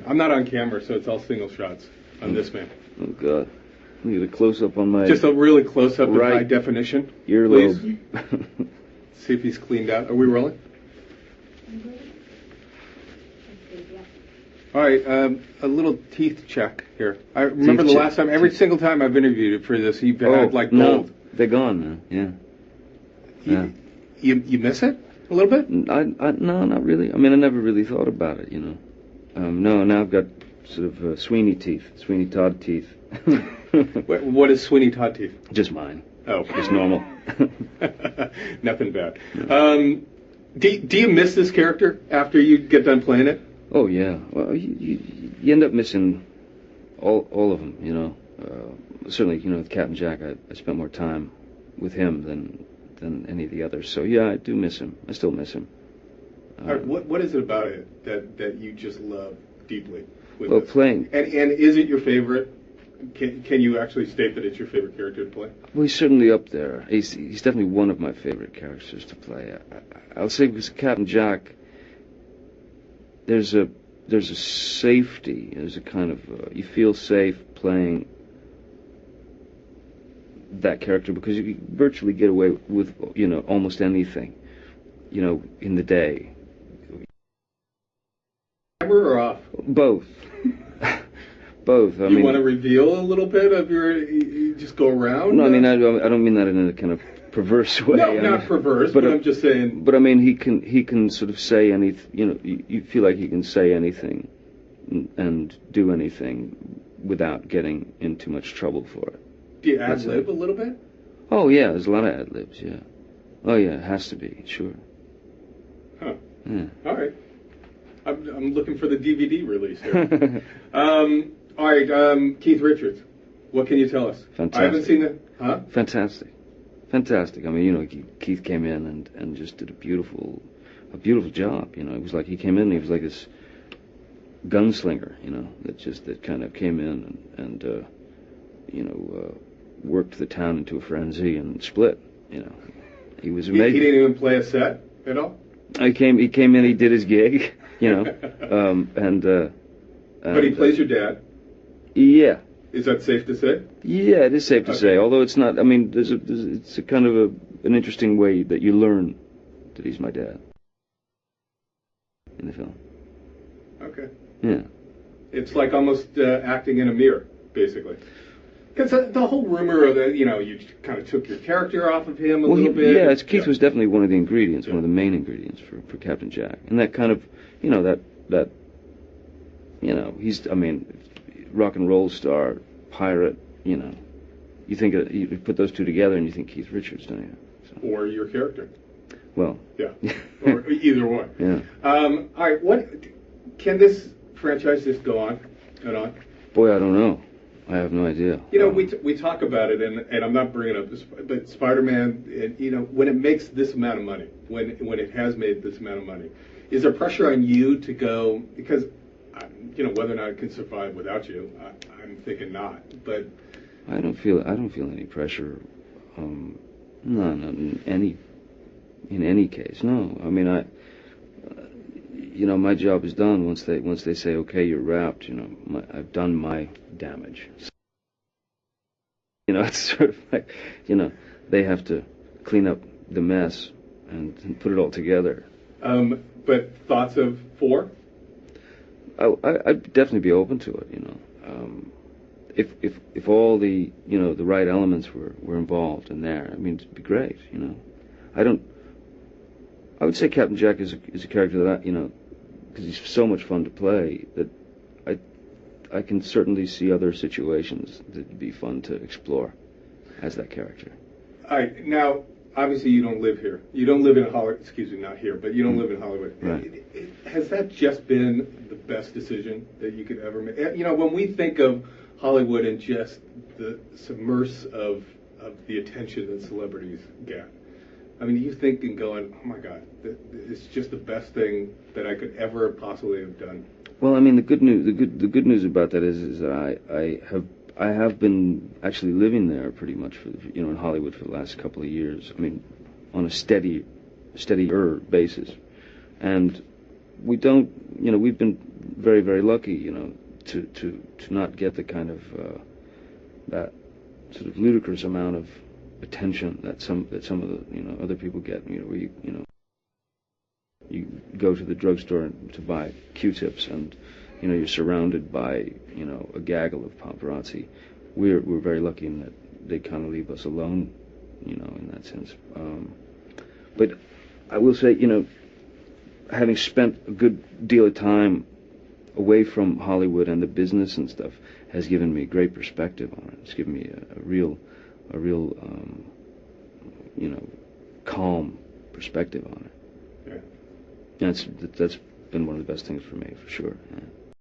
I'm not on camera, so it's all single shots on this man. Oh, God. I need a close-up on my... Just a really close-up of right high definition, earlobe. please. See if he's cleaned out. Are we rolling? All right, a little teeth check here. I remember the last time, every single time I've interviewed you for this, you've had like gold. No, they're gone now, yeah. You miss it a little bit? No, not really. I mean, I never really thought about it, you know. No, now I've got sort of Sweeney Todd teeth. What is Sweeney Todd teeth? Just mine. Oh. Just normal. Nothing bad. Do you miss this character after you get done playing it? Oh, yeah. Well, you end up missing all of them, you know. Certainly, you know, with Captain Jack, I spent more time with him than any of the others. So, yeah, I do miss him. I still miss him. All right, what is it about it that you just love deeply? Well, playing. And is it your favorite? Can you actually state that it's your favorite character to play? Well, he's certainly up there. He's definitely one of my favorite characters to play. I'll say because Captain Jack, there's a safety. There's a kind of you feel safe playing that character because you can virtually get away with, you know, almost anything, you know, in the day. Camera or off? Both. Both. I you mean, want to reveal a little bit of you just go around? No, I mean, I don't mean that in a kind of perverse way. No, not perverse, but I'm just saying. But I mean, he can sort of say anything. You know, you feel like he can say anything and do anything without getting in too much trouble for it. Do you ad-lib a little bit? Oh yeah, there's a lot of ad-libs. Yeah. Oh yeah, it has to be, sure. Huh. Yeah. All right. I'm looking for the DVD release here. All right, Keith Richards, what can you tell us? Fantastic. I haven't seen it. Huh? Fantastic. I mean, you know, Keith came in and just did a beautiful job. You know, it was like he came in and he was like this gunslinger. You know, that kind of came in and worked the town into a frenzy and split. You know, he was amazing. He didn't even play a set at all. He came in. He did his gig. You know, but he plays your dad. Yeah. Is that safe to say? Yeah, it is safe to say. Although it's not. I mean, it's a kind of an interesting way that you learn that he's my dad in the film. Okay. Yeah. It's like almost acting in a mirror, basically. Because the whole rumor of that, you know, you kind of took your character off of him a little bit. Yeah, Keith was definitely one of the ingredients, one of the main ingredients for Captain Jack, and that kind of, you know, that, you know, he's, I mean, rock and roll star, pirate, you know, you think you put those two together and you think Keith Richards, don't you? So. Or your character. Well. Yeah. Or either one. Yeah. All right. What can this franchise just go on and on? Boy, I don't know. I have no idea. You know, we talk about it, and I'm not bringing up this, but Spider-Man, you know, when it makes this amount of money, when it has made this amount of money, is there pressure on you to go, because, you know, whether or not it can survive without you, I'm thinking not, but... I don't feel any pressure, no, in any case, no. I mean, you know, my job is done once they say, okay, you're wrapped, you know, I've done my damage. So, you know, it's sort of like, you know, they have to clean up the mess and put it all together. But thoughts of 4? I'd definitely be open to it, you know. If all the, you know, the right elements were involved in there, I mean, it'd be great, you know. I would say Captain Jack is a character that, you know, because he's so much fun to play, that I can certainly see other situations that'd be fun to explore as that character. All right, now, obviously you don't live here. You don't live in Hollywood, excuse me, not here, but you don't live in Hollywood. Right. Has that just been the best decision that you could ever make? You know, when we think of Hollywood and just the submerse of the attention that celebrities get, I mean, you think and going, oh my God, it's just the best thing that I could ever possibly have done. Well, I mean, the good news about that is that I have been actually living there pretty much for, you know, in Hollywood for the last couple of years. I mean, on a steadier basis, and we don't, you know, we've been very, very lucky, you know, to not get the kind of that sort of ludicrous amount of attention that some of the, you know, other people get. You know, where you go to the drugstore to buy Q-tips, and you know, you're surrounded by, you know, a gaggle of paparazzi. We're very lucky in that they kind of leave us alone, you know, in that sense. But I will say, you know, having spent a good deal of time away from Hollywood and the business and stuff has given me great perspective on it. It's given me a real you know, calm perspective on it. Yeah. That's been one of the best things for me, for sure. Yeah.